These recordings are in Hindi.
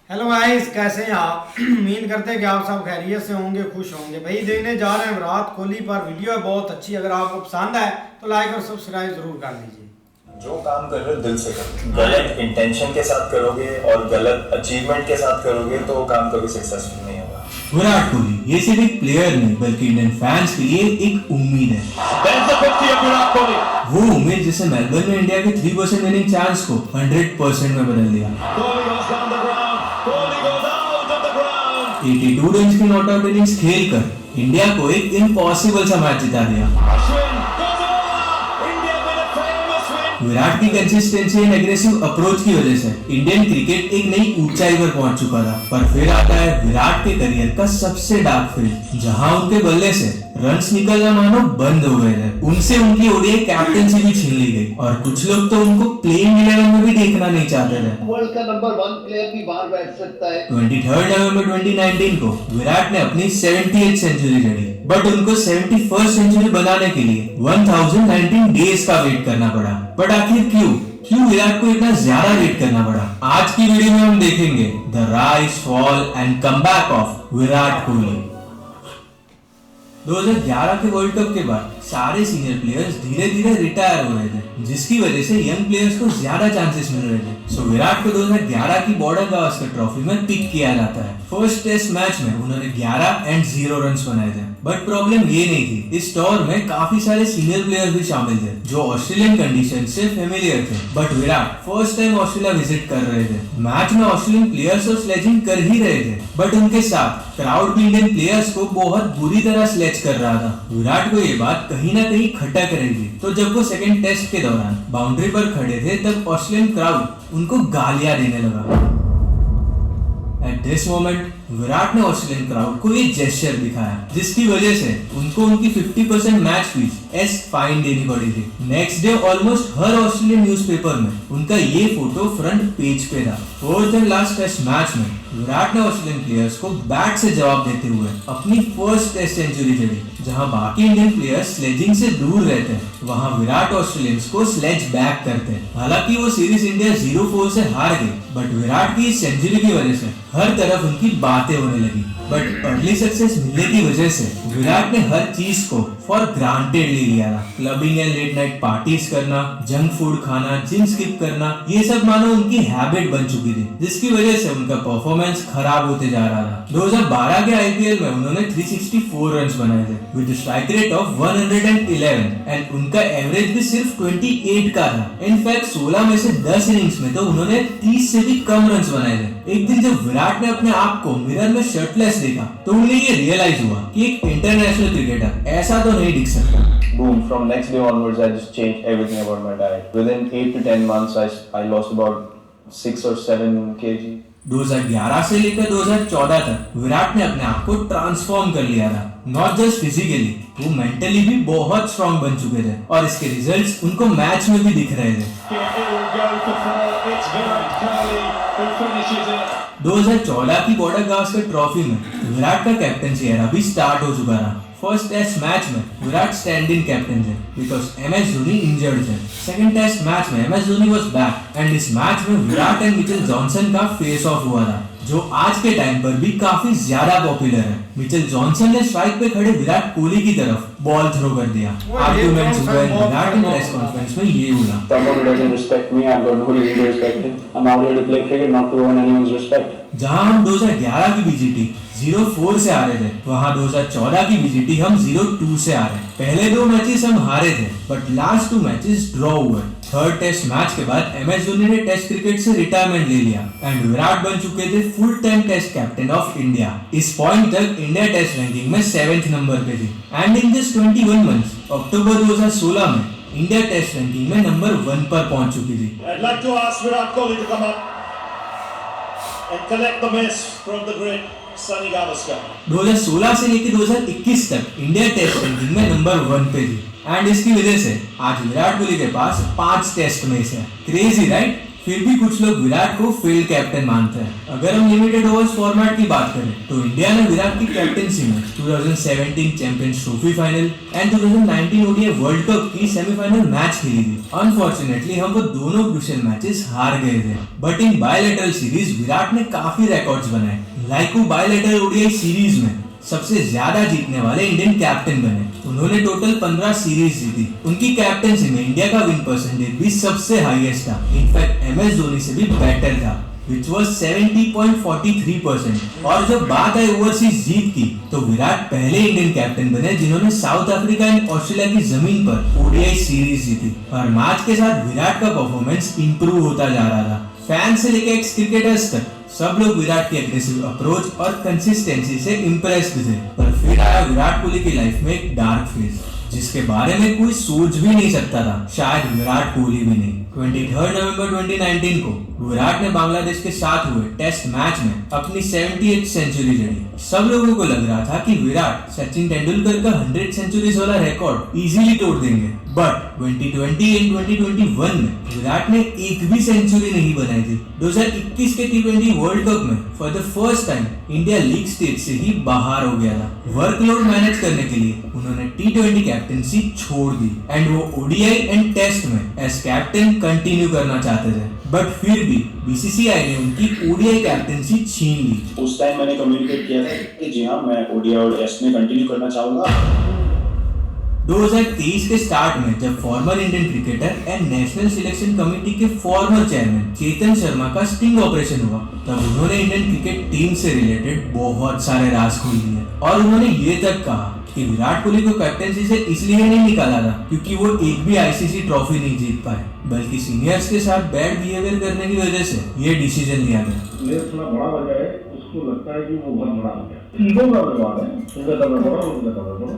हेलो गाइस, कैसे हैं आप? उम्मीद करते हैं कि आप सब खैरियत से होंगे, खुश होंगे। भाई देखने जा रहे हैं विराट कोहली पर। वीडियो है बहुत अच्छी, अगर आपको पसंद है तो लाइक और सब्सक्राइब जरूर कर लीजिए। जो काम कर रहे हो दिल से करो। गलत इंटेंशन के साथ करोगे और गलत अचीवमेंट के साथ करोगे तो वो काम कभी सक्सेसफुल नहीं होगा। विराट कोहली ये सिर्फ एक प्लेयर नहीं बल्कि इंडियन फैंस के लिए एक उम्मीद है। वो उम्मीद जिसे मेलबर्न में इंडिया के 3% विनिंग चांस को 100% में बदल दिया। 82 रन की नॉट आउट इनिंग्स खेलकर इंडिया को एक इम्पॉसिबल सा मैच जिता दिया। विराट की कंसिस्टेंसी एंड एग्रेसिव अप्रोच की वजह से इंडियन क्रिकेट एक नई ऊंचाई पर पहुंच चुका था। पर फिर आता है विराट के करियर का सबसे डार्क फेज, जहां उनके बल्ले से रन्स निकलना मानो बंद हो गए थे। उनसे उनकी ओडीआई कैप्टेंसी भी छीन ली गई और कुछ लोग तो उनको प्लेइंग 11 में भी देखना नहीं चाहते थे। वर्ल्ड का नंबर 1 प्लेयर भी बाहर बैठ सकता है। 23 नवंबर 2019 को विराट ने अपनी 78th सेंचुरी जड़ी, बट उनको 71st सेंचुरी बनाने के लिए 1019 डेज का वेट करना पड़ा। बट आखिर क्यों विराट को इतना ज्यादा वेट करना पड़ा? आज की वीडियो में हम देखेंगे the rise, fall and comeback of Virat Kohli. 2011 के वर्ल्ड कप के बाद सारे सीनियर प्लेयर्स धीरे धीरे रिटायर हो रहे थे, जिसकी वजह से यंग प्लेयर्स को ज्यादा चांसेस मिल रहे थे। सो विराट को 2011 की बॉर्डर गावस्कर ट्रॉफी में पिक किया जाता है। फर्स्ट टेस्ट मैच में उन्होंने 11 एंड 0 रन्स बनाए थे। बट प्रॉब्लम ये नहीं थी, इस टूर में काफी सारे सीनियर प्लेयर्स भी शामिल थे जो ऑस्ट्रेलियन कंडीशन से फेमिलियर थे। But Virat first time Australia visit कर रहे थे। मैच में ऑस्ट्रेलियन प्लेयर्स तो स्लेजिंग कर ही रहे थे, बट उनके साथ क्राउड भी इंडियन प्लेयर्स को बहुत बुरी तरह स्लेज कर रहा था। विराट को ये बात कहीं ना कहीं खटक रही थी। तो जब वो सेकंड टेस्ट के दौरान बाउंड्री पर खड़े थे तब ऑस्ट्रेलियन क्राउड उनको गालियां देने लगा। एट दिस मोमेंट विराट ने ऑस्ट्रेलियन क्राउड को एक जेस्चर दिखाया, जिसकी वजह से उनको उनकी 50% मैच फीस एज फाइन देनी पड़ी थी। नेक्स्ट डे ऑलमोस्ट हर ऑस्ट्रेलियन न्यूज़पेपर में उनका ये फोटो फ्रंट पेज पे था। Fourth and last test match में विराट ने ऑस्ट्रेलियन प्लेयर्स को बैट से जवाब देते हुए अपनी फर्स्ट टेस्ट सेंचुरी जड़ी। जहां बाकी इंडियन प्लेयर्स स्लेजिंग से दूर रहते हैं, वहां विराट ऑस्ट्रेलियंस को स्लेज बैक करते हैं। हालांकि वो सीरीज इंडिया 0-4 से हार गई, बट विराट की इस सेंचुरी की वजह से हर तरफ उनकी बातें होने लगी। बट अर्ली सक्सेस मिलने की वजह से विराट ने हर चीज को फॉर ग्रांटेड ले लिया था। Clubbing and let night parties करना, जंक फूड खाना, जिम स्किप करना, ये सब मानो उनकी हैबिट बन चुकी थी, जिसकी वजह से उनका परफॉर्मेंस खराब होते जा रहा था। 2012 के आईपीएल में उन्होंने 364 रन्स बनाए थे with strike rate of 111 and उनका एवरेज भी सिर्फ 28 का था। इनफैक्ट 16 में से 10 इनिंग्स में तो उन्होंने 30 से भी कम रन्स बनाए थे। एक दिन जब विराट ने अपने आप को मिरर में शर्टलेस देखा तो उन्हें ये रियलाइज हुआ कि एक इंटरनेशनल क्रिकेटर ऐसा तो नहीं दिख सकता। Boom! From next day onwards, I just changed everything about my diet. Within 8 to 10 months, I lost about 6 or 7 kg. 2011 से लेकर 2014 तक विराट ने अपने आप को ट्रांसफॉर्म कर लिया था। नॉट जस्ट फिजिकली, वो मेंटली भी बहुत स्ट्रांग बन चुके थे और इसके रिजल्ट्स उनको मैच में भी दिख रहे थे। 2014 की बॉर्डर गावस्कर ट्रॉफी में विराट का कैप्टनसी एरा भी स्टार्ट हो चुका था। फर्स्ट टेस्ट मैच में विराट स्टैंड इन कैप्टन थे बिकॉज एमएस धोनी इंजर्ड थे। सेकंड टेस्ट मैच में MS Dhoni was back and इस मैच में विराट एंड मिचेल जॉनसन का फेस ऑफ हुआ था, जो आज के टाइम पर भी काफी ज्यादा पॉपुलर है। मिचेल जॉनसन ने स्ट्राइक पे खड़े विराट कोहली की तरफ बॉल थ्रो कर दिया। आर्गुमेंट्स हुए, विराट ने प्रेस कॉन्फ्रेंस में ये बोला, Someone who doesn't respect me, I've got no reason to respect him. I'm out here to play cricket, not to earn anyone's respect. जहां हम 2011 की बीजीटी 0-4 से आ रहे थे, वहां 2014 की बीजीटी हम 0-2 से आ रहे हैं। पहले 2 मैचेस हम हारे थे, बट लास्ट 2 मैचेस ड्रॉ हुए। थर्ड टेस्ट मैच के बाद एमएस धोनी ने टेस्ट क्रिकेट से रिटायरमेंट ले लिया एंड विराट बन चुके थे full time test captain of India. इस पॉइंट तक इंडिया टेस्ट रैंकिंग में 7th नंबर पे थी and in just 21 months October 2016 में इंडिया टेस्ट रैंकिंग में नंबर 1 पर पहुंच चुकी थी। I'd like to ask Virat Kohli to come up and collect the miss from the great Sunny Gavaskar. 2016 से लेकर 2021 तक इंडिया टेस्ट रैंकिंग में नंबर 1 पे थी एंड इसकी वजह से आज विराट कोहली के पास 5 टेस्ट मैच है। Crazy right? फिर भी कुछ लोग विराट को फेल्ड कैप्टन मानते हैं। अगर हम लिमिटेड ओवर्स फॉर्मेट की बात करें तो इंडिया ने विराट की कैप्टनसी में 2017 champions trophy final and 2019 ODI world cup की सेमीफाइनल मैच खेली थी। अनफॉर्चुनेटली हम वो दोनों क्रूशियल मैचेस हार गए थे, but in bilateral series Virat ने काफी रिकॉर्ड्स बनाए। लाइक बायलैटरल ओडीआई सीरीज में सबसे ज्यादा जीतने वाले इंडियन कैप्टन बने। उन्होंने टोटल 15 सीरीज जीती। उनकी कैप्टनसी में इंडिया का विन परसेंटेज भी सबसे हाईएस्ट था। इनफैक्ट MS धोनी से भी बेटर था, which was 70.43%। और जब बात आई ओवरसीज जीत की तो विराट पहले इंडियन कैप्टन बने जिन्होंने साउथ अफ्रीका एंड ऑस्ट्रेलिया की जमीन पर ओडीआई सीरीज जीती। हर मैच के साथ विराट का परफॉर्मेंस इंप्रूव होता जा रहा था। फैंस से लेकर एक्स क्रिकेटर्स तक सब लोग विराट की एग्रेसिव अप्रोच और कंसिस्टेंसी से इम्प्रेस्ड थे। पर फिर आया विराट कोहली की लाइफ में एक डार्क फेज जिसके बारे में कोई सोच भी नहीं सकता था, शायद विराट कोहली भी नहीं। 23 नवंबर 2019 को विराट ने बांग्लादेश के साथ हुए टेस्ट मैच में अपनी 78th सेंचुरी जड़ी। सब लोगों को लग रहा था कि विराट सचिन तेंदुलकर का 100 सेंचुरीज वाला रिकॉर्ड इजीली तोड़ देंगे, बट 2020 एंड 2021 में विराट ने एक भी सेंचुरी नहीं बनाई थी। 2021 के T20 वर्ल्ड कप में for the first time India league stage से ही बाहर हो गया था। वर्कलोड मैनेज करने के लिए उन्होंने T20 कैप्टनसी छोड़ दी एंड वो ओडीआई एंड टेस्ट में एज कैप्टन कंटिन्यू करना चाहते थे, बट फिर भी बीसीसीआई ने उनकी ओडीआई कैप्टनसी छीन ली। उस टाइम मैंने कम्युनिकेट किया था कि जी हाँ, मैं ओडीआई और टेस्ट में कंटिन्यू करना चाहूंगा। 2023 के स्टार्ट में जब former Indian cricketer and national selection committee के फॉर्मर चेयरमैन चेतन शर्मा का स्टिंग ऑपरेशन हुआ, तब उन्होंने इंडियन क्रिकेट टीम से रिलेटेड बहुत सारे राज खोल दिए और उन्होंने ये तक कहा कि विराट कोहली को कैप्टनसी से इसलिए नहीं निकाला था क्योंकि वो एक भी आईसीसी ट्रॉफी नहीं जीत पाए, बल्कि सीनियर्स के साथ बैड बिहेवियर करने की वजह से ये डिसीजन लिया गया। प्लेयर थोड़ा बड़ा हो जाए, उसको लगता है कि वो बहुत बड़ा हो गया। ईगो का बात है, उनका कलर बड़ा, उनका कलर बड़ा।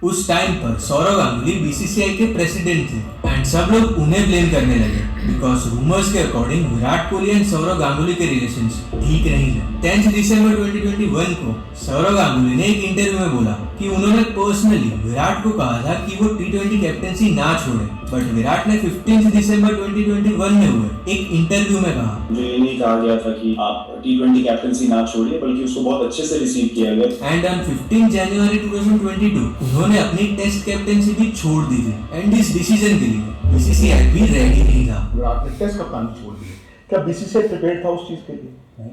उस टाइम पर सौरव गांगुली बीसीसीआई के प्रेसिडेंट थे एंड सब लोग उन्हें ब्लेम करने लगे बिकॉज रूमर्स के अकॉर्डिंग विराट कोहली एंड सौरव गांगुली के रिलेशंस ठीक नहीं थे। 10 दिसंबर 2021 को सौरव गांगुली ने एक इंटरव्यू में बोला कि उन्होंने पर्सनली विराट को कहा था कि वो T20 कैप्टनसी ना छोड़े, बट विराट ने 15 दिसंबर 2021 में हुए एक इंटरव्यू में कहा, मुझे ये नहीं कहा गया था कि आप T20 कैप्टनसी ना छोड़िए, बल्कि उसको बहुत अच्छे से रिसीव किया गया। एंड ऑन 15 जनवरी 2022 उन्होंने अपनी टेस्ट कैप्टनसी भी छोड़ दी थी एंड इस डिसीजन के लिए बीसीसीआई भी रेडी नहीं था। विराट ने टेस्ट कप्तान छोड़ दिया, क्या बीसीसीआई प्रिपेयर्ड था उस चीज के लिए? नहीं।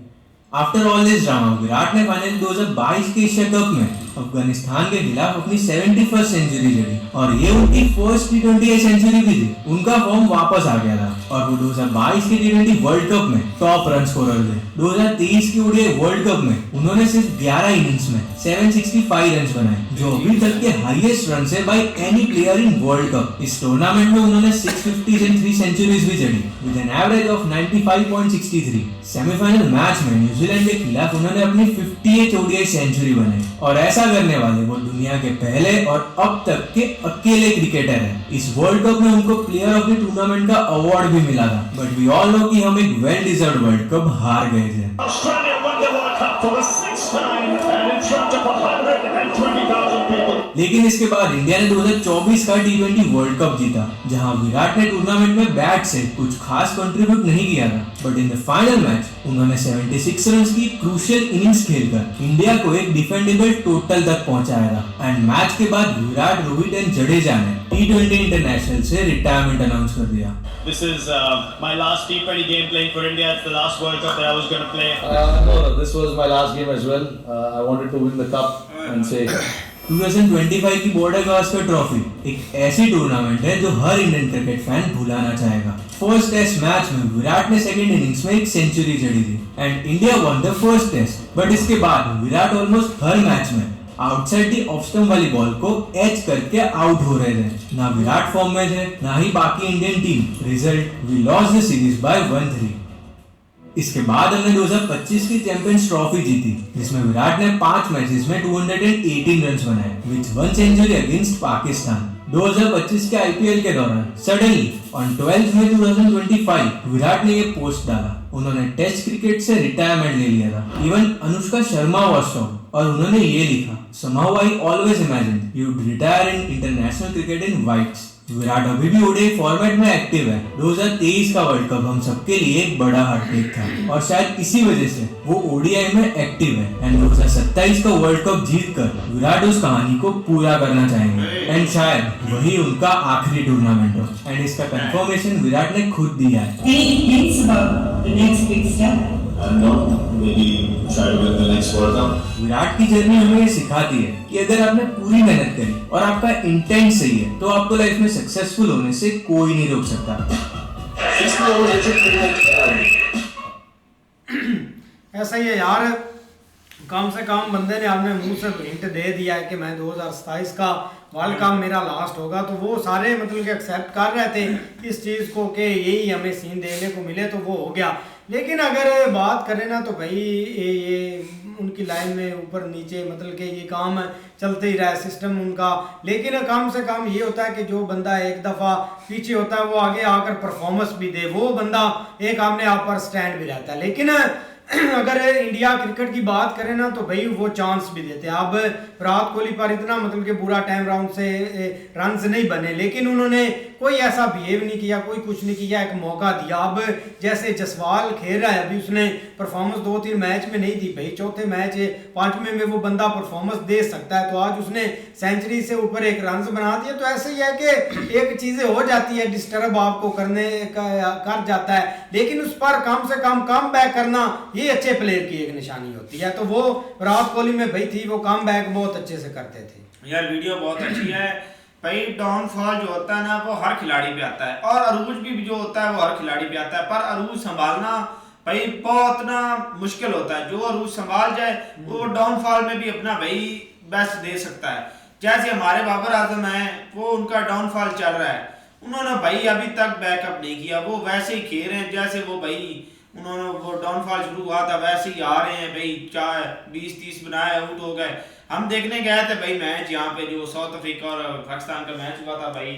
After all this drama Virat ने फाइनल 2022 के एशिया कप में अफगानिस्तान के खिलाफ अपनी 71st सेंचुरी जड़ी और ये उनकी फर्स्ट T20 सेंचुरी भी थी। उनका फॉर्म वापस आ गया था और वो 2022 के T20 वर्ल्ड कप में टॉप रन स्कोरर थे। 2023 के ओडीआई वर्ल्ड कप में उन्होंने सिर्फ 11 इनिंग्स में 765 रन बनाए, जो अभी तक के हाईएस्ट रन है by any player in world cup. इस टूर्नामेंट में उन्होंने 650 एंड 3 सेंचुरीज भी जड़ी with an average of 95.63। Semifinal match में न्यूजीलैंड के खिलाफ उन्होंने अपनी 58th ओडीआई सेंचुरी बनाई और ऐसा करने वाले वो दुनिया के पहले और अब तक के अकेले क्रिकेटर हैं। इस वर्ल्ड कप में उनको प्लेयर ऑफ द टूर्नामेंट का अवार्ड भी मिला था, बट वी ऑल नो कि हम एक वेल डिजर्व्ड वर्ल्ड कप हार गए थे। Australia won the World Cup for the 6th time and in front of 120,000 people. लेकिन इसके बाद इंडिया ने 2024 का T20 वर्ल्ड कप जीता, जहां विराट ने टूर्नामेंट में बैट से कुछ खास कंट्रीब्यूट नहीं किया था, but in the final match उन्होंने 76 रन्स की क्रूशियल इनिंग्स खेलकर इंडिया को एक डिफेंडेबल टोटल तक पहुंचाया था। एंड मैच के बाद विराट, रोहित एंड जडेजा ने T20 इंटरनेशनल से रिटायरमेंट अनाउंस कर दिया। This is my last T20 game playing for India. It's the last World Cup that I was going to play. No, this was my last game as well. I wanted to win the cup and say 2025 की बॉर्डर गावस्कर ट्रॉफी एक ऐसी टूर्नामेंट है जो हर इंडियन क्रिकेट फैन भुलाना चाहेगा। फर्स्ट टेस्ट मैच में विराट ने सेकंड इनिंग्स में एक सेंचुरी जड़ी थी and India won the first test, but इसके बाद विराट ऑलमोस्ट हर मैच में आउटसाइड दी ऑफ स्टंप वाली बॉल को एच करके आउट हो रहे थे। ना विराट फॉर्म में थे, ना ही बाकी Indian team. Result, we lost the series by 1-3। इसके बाद हमने 2025 की चैंपियंस ट्रॉफी जीती, जिसमें विराट ने 5 मैचेस में 218 रन्स बनाए विद 1 सेंचुरी अगेंस्ट पाकिस्तान। 2025 के आईपीएल के दौरान सडनली ऑन 12 मई 2025 विराट ने ये पोस्ट डाला। उन्होंने टेस्ट क्रिकेट से रिटायरमेंट ले लिया था। Even Anushka Sharma was shocked और उन्होंने ये लिखा, somehow I always imagined you'd retire in international cricket in whites Virat अभी भी ओडीआई फॉर्मेट में एक्टिव है। 2023 का वर्ल्ड कप हम सबके लिए एक बड़ा हार्टब्रेक था और शायद इसी वजह से वो ओडीआई में एक्टिव है। एंड 2027 का वर्ल्ड कप जीतकर विराट उस कहानी को पूरा करना चाहेंगे एंड शायद वही उनका आखिरी टूर्नामेंट हो। एंड इसका कंफर्मेशन विराट ने खुद दिया है। विराट की जर्नी हमें ये सिखाती है कि अगर आपने पूरी मेहनत करी और आपका इंटेंट सही है तो आपको लाइफ में सक्सेसफुल होने से कोई नहीं रोक सकता। ऐसा ही है यार, कम से कम बंदे ने आपने मुंह से हिंट दे दिया है कि मैं 2027 का वर्ल्ड कप मेरा लास्ट होगा, तो वो सारे मतलब कि एक्सेप्ट कर रहे थे इस चीज़ को कि यही हमें सीन देखने को मिले, तो वो हो गया। लेकिन अगर बात करें ना तो भाई ये उनकी लाइन में ऊपर नीचे मतलब कि ये काम चलते ही रहा है सिस्टम उनका। लेकिन कम से कम ये होता है कि जो बंदा एक दफ़ा पीछे होता है वो आगे आकर परफॉर्मेंस भी दे, वो बंदा एक अपने आप पर स्टैंड भी रहता है। लेकिन अगर इंडिया क्रिकेट की बात करें ना तो भाई वो चांस भी देते हैं। अब विराट कोहली पर इतना मतलब कि बुरा टाइम राउंड से रन्स नहीं बने, लेकिन उन्होंने कोई ऐसा बिहेव नहीं किया, कोई कुछ नहीं किया, एक मौका दिया। अब जैसे जसवाल खेल रहा है, अभी उसने परफॉर्मेंस 2-3 मैच में नहीं दी भाई, चौथे मैच 5वें में वो बंदा परफॉर्मेंस दे सकता है, तो आज उसने सेंचुरी से ऊपर एक रन्स बना दिया। तो ऐसे ही है कि एक चीज़ें हो जाती है, डिस्टर्ब आपको करने कर जाता है, लेकिन उस पर कम से कम बैक करना ये अच्छे प्लेयर की एक निशानी होती है। तो वो विराट कोहली में भाई थी, वो कम बैक बहुत अच्छे से करते थे। यार वीडियो बहुत अच्छी है भाई। डाउनफॉल जो होता है ना वो हर खिलाड़ी पे आता है, और अरूज भी जो होता है वो हर खिलाड़ी पे आता है, पर अरूज संभालना भाई बहुत ना मुश्किल होता है। जो अरूज संभाल जाए वो डाउनफॉल में भी अपना भाई बेस्ट दे सकता है। जैसे हमारे बाबर आजम है, वो उनका डाउनफॉल चल रहा है, उन्होंने भाई अभी तक बैकअप नहीं किया, वो वैसे ही खेल रहे हैं जैसे वो भाई उन्होंने वो डाउनफॉल शुरू हुआ था वैसे ही आ रहे हैं भाई। 20-30 बनाए आउट हो गए। हम देखने गए थे भाई मैच यहाँ पे जो साउथ अफ्रीका और पाकिस्तान का मैच हुआ था भाई,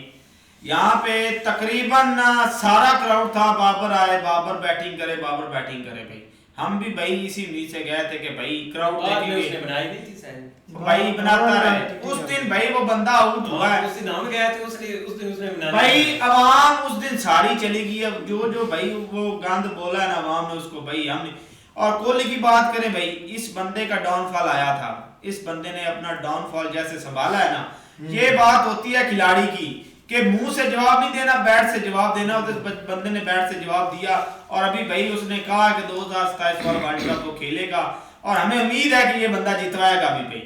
यहाँ पे तकरीबन सारा क्राउड था, बाबर आए, बाबर बैटिंग करे भाई। हम भी भाई इसी उम्मीद से गए थे कि भाई क्राउड देखेंगे, बनाई नहीं थी शायद भाई बनाता रहे। उस दिन भाई वो बंदा आउट हुआ है, उस दिन हम गए थे, उस दिन उसने बनाया भाई। अवाम उस दिन सारी चली गई। अब जो भाई वो गंद बोला है ना अवाम ने उसको भाई हमने। और कोहली की बात करें भाई, इस बंदे का डाउनफॉल आया था, इस बंदे ने अपना डाउनफॉल जैसे संभाला है ना, ये बात होती है खिलाड़ी की कि मुंह से जवाब नहीं देना, बैट से जवाब देना। तो बंदे ने बैट से जवाब दिया और अभी भाई उसने कहा कि 2027 वाला वर्ल्ड कप वो खेलेगा और हमें उम्मीद है कि ये बंदा जितवाएगा भी भाई।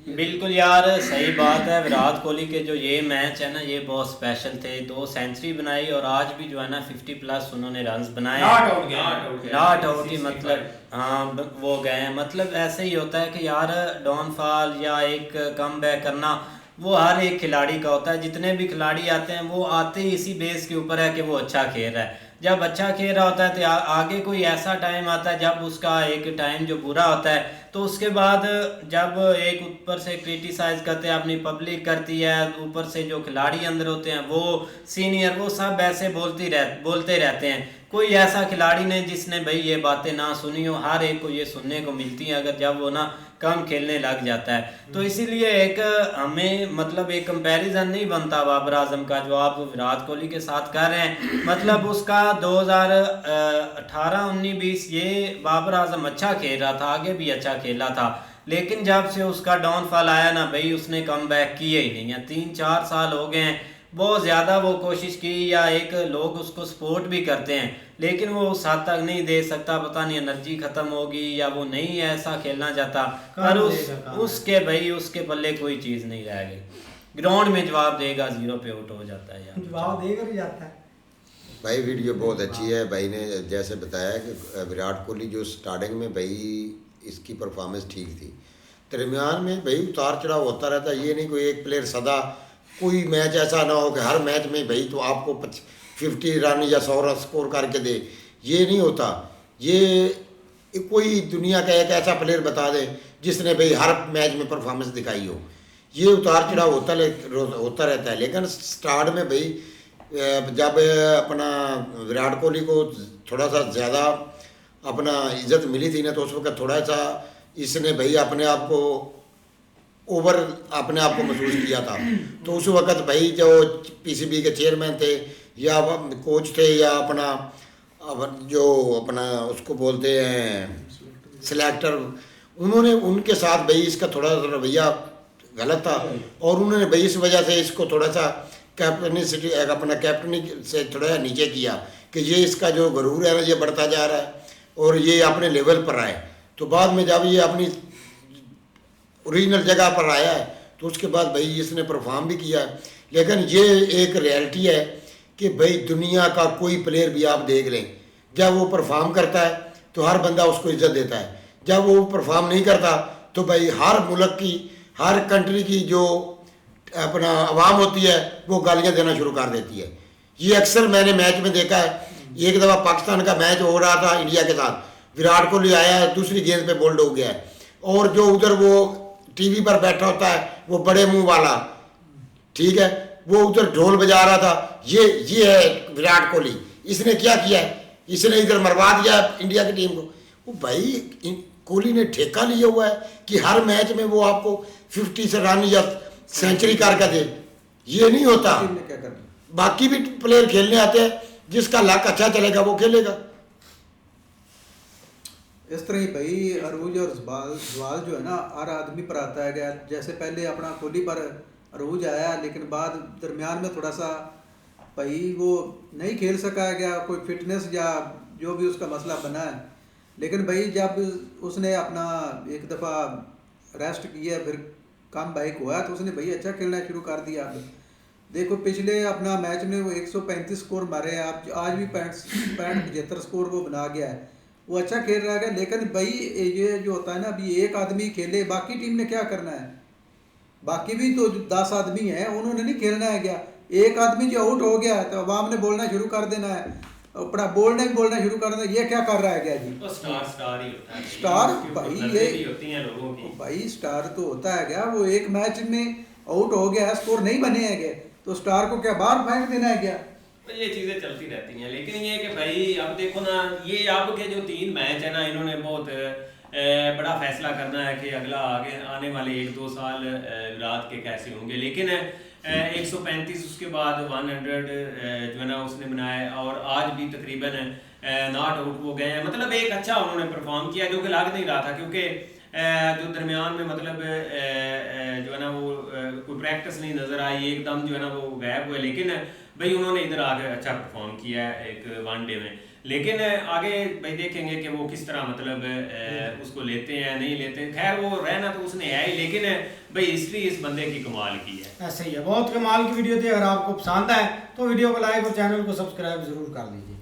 बिल्कुल यार सही बात है। विराट कोहली के जो ये मैच है ना ये बहुत स्पेशल थे। 2 सेंचुरी बनाई और आज भी जो है ना 50+ उन्होंने रन्स बनाए। नॉट आउट ही मतलब हाँ वो गए हैं। मतलब ऐसे ही होता है कि यार डाउनफॉल या एक कम बैक करना वो हर एक खिलाड़ी का होता है। जितने भी खिलाड़ी आते हैं वो आते ही इसी बेस के ऊपर है कि वो अच्छा खेल रहा है। जब अच्छा खेल रहा होता है तो आगे कोई ऐसा टाइम आता है जब उसका एक टाइम जो बुरा होता है, तो उसके बाद जब एक ऊपर से क्रिटिसाइज करते हैं, अपनी पब्लिक करती है, ऊपर से जो खिलाड़ी अंदर होते हैं वो सीनियर वो सब ऐसे बोलते रहते हैं। कोई ऐसा खिलाड़ी नहीं जिसने भाई ये बातें ना सुनी हो। हर एक को ये सुनने को मिलती है अगर जब वो ना कम खेलने लग जाता है। तो इसीलिए एक हमें मतलब एक कंपैरिजन नहीं बनता बाबर आजम का जो आप विराट कोहली के साथ कर रहे हैं। मतलब उसका 2018, 19, 20 ये बाबर आजम अच्छा खेल रहा था, आगे भी अच्छा खेला था, लेकिन जब से उसका डाउनफॉल आया ना भाई उसने कम बैक किया ही नहीं है। 3-4 साल हो गए हैं, बहुत ज़्यादा वो कोशिश की या एक लोग उसको सपोर्ट भी करते हैं, लेकिन वो उस हद तक नहीं दे सकता। पता नहीं एनर्जी ख़त्म होगी या वो नहीं ऐसा खेलना चाहता, पर उसके भाई उसके पल्ले कोई चीज़ नहीं रह गई। ग्राउंड में जवाब देगा 0 पे आउट हो जाता है यार, जवाब देकर ही जाता है भाई। वीडियो बहुत अच्छी है भाई ने जैसे बताया कि विराट कोहली जो स्टार्टिंग में भाई इसकी परफॉर्मेंस ठीक थी, दरमियान में भाई उतार चढ़ाव होता रहता है। ये नहीं कोई एक प्लेयर सदा कोई मैच ऐसा ना हो कि हर मैच में भाई तो आपको 50 रन या 100 रन स्कोर करके दे, ये नहीं होता। ये कोई दुनिया का एक ऐसा प्लेयर बता दे जिसने भाई हर मैच में परफॉर्मेंस दिखाई हो। ये उतार चढ़ाव होता रहता है। लेकिन स्टार्ट में भाई जब अपना विराट कोहली को थोड़ा सा ज़्यादा अपना इज्जत मिली थी ना, तो उस वक्त थोड़ा सा इसने भाई अपने आप को ओवर अपने आप को महसूस किया था। तो उस वक़्त भाई जो पीसीबी के चेयरमैन थे या कोच थे या अपना जो अपना उसको बोलते हैं सिलेक्टर, उन्होंने उनके साथ भाई इसका थोड़ा रवैया गलत था और उन्होंने भाई इस वजह से इसको थोड़ा सा कैप्टनिसिटी अपना कैप्टनी से थोड़ा नीचे किया कि ये इसका जो गरूर है ना ये बढ़ता जा रहा है और ये अपने लेवल पर आए। तो बाद में जब ये अपनी ओरिजिनल जगह पर आया है तो उसके बाद भाई इसने परफॉर्म भी किया है। लेकिन ये एक रियलिटी है कि भाई दुनिया का कोई प्लेयर भी आप देख लें, जब वो परफॉर्म करता है तो हर बंदा उसको इज्जत देता है, जब वो परफॉर्म नहीं करता तो भाई हर मुल्क की हर कंट्री की जो अपना आवाम होती है वो गालियाँ देना शुरू कर देती है। ये अक्सर मैंने मैच में देखा है। एक दफ़ा पाकिस्तान का मैच हो रहा था इंडिया के साथ, विराट कोहली आया है, दूसरी गेंद पे बोल्ड हो गया है और जो उधर वो टीवी पर बैठा होता है वो बड़े मुंह वाला, ठीक है, वो उधर ढोल बजा रहा था, ये है विराट कोहली, इसने क्या किया है, इसने इधर मरवा दिया इंडिया की टीम को। वो भाई कोहली ने ठेका लिया हुआ है कि हर मैच में वो आपको 50 से रन या सेंचुरी करके दे, ये नहीं होता। बाकी भी प्लेयर खेलने आते हैं, जिसका लक अच्छा चलेगा वो खेलेगा। इस तरह ही भाई अरूज और जवाल जो है ना हर आदमी पर आता है गया। जैसे पहले अपना कोहली पर अरूज आया लेकिन बाद दरमियान में थोड़ा सा भाई वो नहीं खेल सका गया, कोई फिटनेस या जो भी उसका मसला बना है। लेकिन भाई जब उसने अपना एक दफ़ा रेस्ट किया फिर कम बैक हुआ तो उसने भाई अच्छा खेलना शुरू कर दिया। देखो पिछले अपना मैच में वो 135 स्कोर मारे, आप आज भी 65-75 स्कोर वो बना गया है, वो अच्छा खेल रहा है। लेकिन भाई ये जो होता है ना, अभी एक आदमी खेले बाकी टीम ने क्या करना है, बाकी भी तो 10 आदमी हैं उन्होंने नहीं खेलना है क्या। एक आदमी जो आउट हो गया है तो अवाम ने बोलना शुरू कर देना है, अपना बोलना शुरू कर देना, ये क्या कर रहा है क्या जी। तो स्टार ही होता है, स्टार भाई ये होती हैं लोगों की। भाई स्टार तो होता है क्या, वो एक मैच में आउट हो गया है, स्कोर नहीं बने हैं क्या, तो स्टार को क्या बाहर फेंक देना है क्या। तो ये चीज़ें चलती रहती हैं। लेकिन ये कि भाई अब देखो ना, ये अब के जो 3 मैच है ना, इन्होंने बहुत बड़ा फैसला करना है कि अगला आगे आने वाले 1-2 साल विराट के कैसे होंगे। लेकिन 135 उसके बाद 100 जो है ना उसने बनाया और आज भी तकरीबन नॉट आउट हो गए हैं। मतलब एक अच्छा उन्होंने परफॉर्म किया जो कि लग नहीं रहा था, क्योंकि जो दरमियान में मतलब जो है ना वो कोई प्रैक्टिस नहीं नज़र आई, एकदम जो है ना वो गायब हुए। लेकिन भाई उन्होंने इधर आगे अच्छा परफॉर्म किया है एक वनडे में। लेकिन आगे भाई देखेंगे कि वो किस तरह मतलब उसको लेते हैं नहीं लेते हैं। खैर वो रहना तो उसने है ही, लेकिन भाई हिस्ट्री इस बंदे की कमाल की है। ऐसे ही है, बहुत कमाल की वीडियो थी। अगर आपको पसंद आए तो वीडियो को लाइक और चैनल को सब्सक्राइब जरूर कर लीजिए।